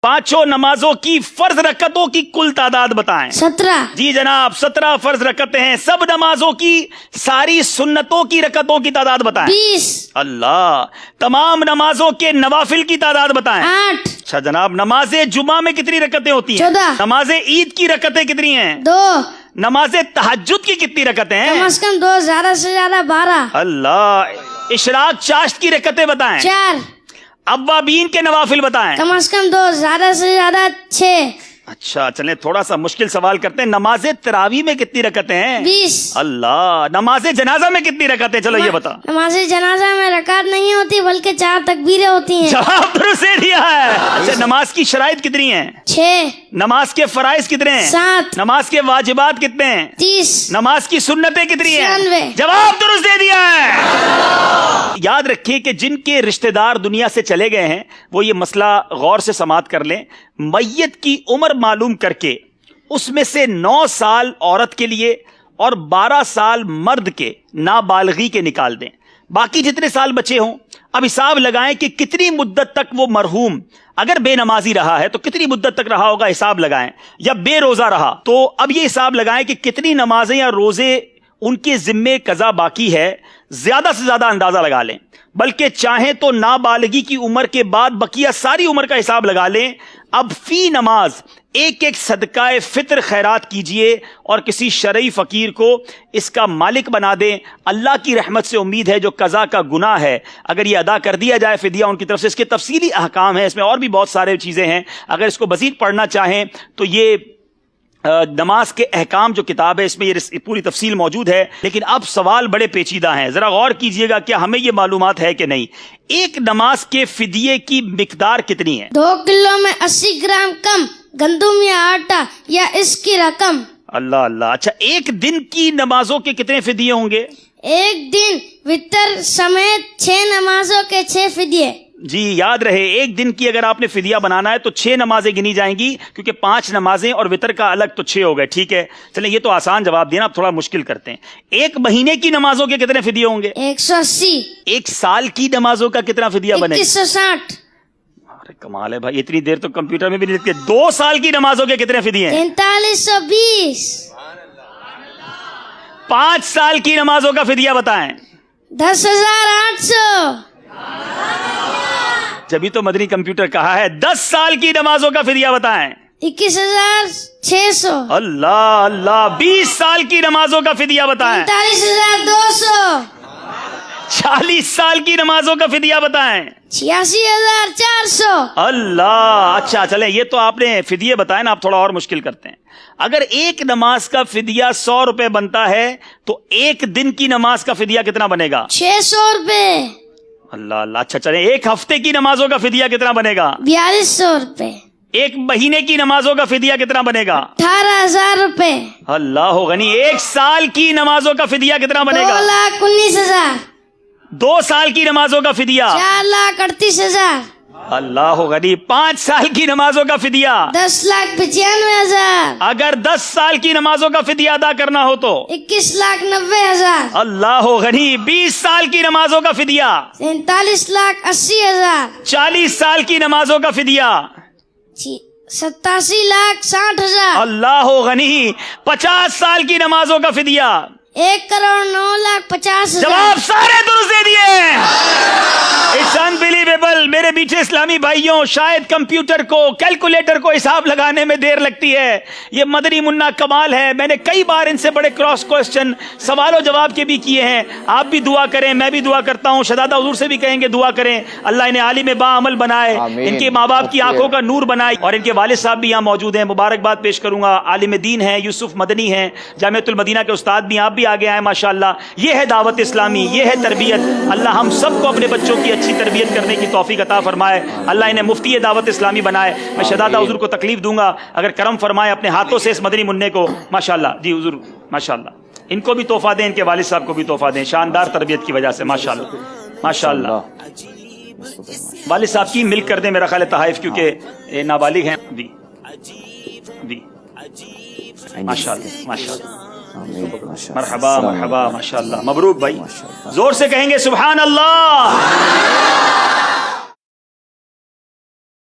पांचों नमाजों की फर्ज रकतों की कुल तादाद बताएं। 17। जी जनाब, 17 फर्ज रकतें हैं। सब नमाजों की सारी सुन्नतों की रकतों की तादाद बताएं। 20। अल्लाह। तमाम नमाजों के नवाफिल की तादाद बताएं। 8। अच्छा जनाब, नमाजे जुमा में कितनी रकतें होती हैं? 14। नमाजे ईद की रकतें कितनी हैं? 2। नमाजे तहज्जुद की कितनी रकतें हैं? कम से कम 2, ज्यादा से ज्यादा 12। अल्लाह। इशराक चाश्त की रकतें बताएं। 4। अव्वाबीन के नवाफिल बताएं। कम से कम 2, ज्यादा से ज्यादा 6। अच्छा चलें, थोड़ा सा मुश्किल सवाल करते हैं। नमाजे तरावी में कितनी रकतें हैं? 20। अल्लाह। नमाजे जनाजा में कितनी रकतें? चलो ये बता। नमाज जनाजा में रकात नहीं होती बल्कि 4 तकबीरें होती हैं। जवाब दुरुस्त दे दिया है। अच्छा, नमाज की शराइत कितनी हैं? 6। नमाज के फराइज कितने हैं? 7। नमाज के वाजिबात कितने हैं? 30। नमाज की सुन्नतें कितनी हैं? 96। जवाब दुरुस्त दे दिया है। याद रखिए कि जिनके रिश्तेदार दुनिया से चले गए हैं वो ये मसला गौर से समात कर लें। मैयत की उम्र मालूम करके उसमें से 9 साल औरत के लिए और 12 साल मर्द के नाबालगी के निकाल दें। बाकी जितने साल बचे हों अब हिसाब लगाएं कि कितनी मुद्दत तक वो मरहूम अगर बेनमाजी रहा है तो कितनी मुद्दत तक रहा होगा, हिसाब लगाएं। या बेरोजा रहा तो अब ये हिसाब लगाएं कि कितनी नमाजें या रोजे उनके जिम्मे कज़ा बाकी है। ज्यादा से ज्यादा अंदाजा लगा लें, बल्कि चाहें तो नाबालगी की उम्र के बाद बकिया सारी उम्र का हिसाब लगा लें। अब फी नमाज एक एक सदकाए फित्र खैरात कीजिए और किसी शरई फकीर को इसका मालिक बना दें। अल्लाह की रहमत से उम्मीद है जो कज़ा का गुनाह है अगर ये अदा कर दिया जाए फिदिया उनकी तरफ से। इसके तफसीली अहकाम है, इसमें और भी बहुत सारे चीजें हैं। अगर इसको मजीद पढ़ना चाहें तो ये नमाज के अहकाम जो किताब है इसमें ये पूरी तफसील मौजूद है। लेकिन अब सवाल बड़े पेचीदा हैं, जरा गौर कीजिएगा, क्या हमें ये मालूमात है कि नहीं। एक नमाज के फिदिये की मिकदार कितनी है? 2 किलो में 80 ग्राम कम गंदुम या आटा या इसकी रकम। अल्लाह अल्लाह। अच्छा, एक दिन की नमाजों के कितने फिदिये होंगे? एक दिन वितर समेत 6 नमाजों के 6 फिदिये। जी याद रहे, एक दिन की अगर आपने फिदिया बनाना है तो 6 नमाजें गिनी जाएंगी, क्योंकि 5 नमाजें और वितर का अलग तो 6 हो गए। ठीक है, चलें ये तो आसान जवाब दिया ना, अब थोड़ा मुश्किल करते हैं। एक महीने की नमाजों के कितने फिदिये होंगे? 180। एक साल की नमाजों का कितना फिदिया बनेगा? 2160। अरे कमाल है भाई, इतनी देर तो कंप्यूटर में भी नहीं लिखते। 2 साल की नमाजों के कितने फिदिये हैं? 4320। 5 साल की नमाजों का फिदिया बताएं। 10,800। जब तो मदनी कंप्यूटर कहा है। 10 साल की नमाजों का फिदिया बताएं। 21,600। अल्लाह अल्लाह। 20 साल की नमाजों का फिदिया बताएं। 45,200। 40 साल की नमाजों का फिदिया बताएं। 86,400। अल्लाह। अच्छा चले, ये तो आपने फिदिये बताए ना, आप थोड़ा और मुश्किल करते हैं। अगर एक नमाज का फिदिया 100 रुपए बनता है तो एक दिन की नमाज का फिदिया कितना बनेगा? 600 रुपए। अल्लाह अल्लाह। अच्छा चले, एक हफ्ते की नमाजों का फिदिया कितना बनेगा? 4200 रुपए। एक महीने की नमाजों का फिदिया कितना बनेगा? 18,000 रुपए। अल्लाह गनी। एक साल की नमाजों का फिदिया कितना बनेगा? 2,19,000। 2 साल की नमाजों का फिदिया? 4,38,000। अल्लाह गनी। 5 साल की नमाजों का फिदिया? 10,95,000। अगर 10 साल की नमाजों का फिदिया अदा करना हो तो? 21,90,000। अल्लाह गनी। 20 साल की नमाजों का फिदिया? 43,80,000। 40 साल की नमाजों का फिदिया? 87,60,000। अल्लाह गनी। 50 साल की नमाजों का फिदिया? 1,09,50,000। जवाब सारे दुरुस्त दे दिए। It's unbelievable. मेरे पीछे इस्लामी भाइयों, शायद कंप्यूटर को, कैलकुलेटर को हिसाब लगाने में देर लगती है। ये मदनी मुन्ना कमाल है। मैंने कई बार इनसे बड़े क्रॉस क्वेश्चन सवालों जवाब के भी किए हैं। आप भी दुआ करें, मैं भी दुआ करता हूँ, शहजादा हुजूर से भी कहेंगे दुआ करें। अल्लाह इन्हें आलिम बाअमल बनाए, इनके माँ बाप की आंखों का नूर बनाए। और इनके वालिद साहब भी यहाँ मौजूद हैं, मुबारकबाद पेश करूंगा। आलिम दीन है, यूसुफ मदनी हैं, जामिअतुल मदीना के उस्ताद भी, आप भी आगे आए माशाअल्लाह। ये है दावत इस्लामी, ये है तरबियत। अल्लाह हम सबको अपने बच्चों की अच्छी तरबियत करने की तौफीक अता फरमाए। अल्लाह इन्हें मुफ्ती दावत इस्लामी बनाए। मैं शहजादा हुजूर को तकलीफ दूंगा अगर करम फरमाए अपने हाथों से इस मदनी मुन्ने को। माशाअल्लाह जी हुजूर, माशाअल्लाह। इनको भी तोहफा दें, इनके वालिद साहब को भी तोहफा दें, शानदार तरबियत की वजह से। माशाअल्लाह माशाअल्लाह। वालिद साहब की मिल्क कर दें मेरा ख्याल है तहाइफ, क्योंकि नाबालिग हैं। जी जी माशाअल्लाह माशाअल्लाह। मरहबा मरहबा माशाअल्लाह। मबरूक भाई, जोर से कहेंगे सुभान अल्लाह।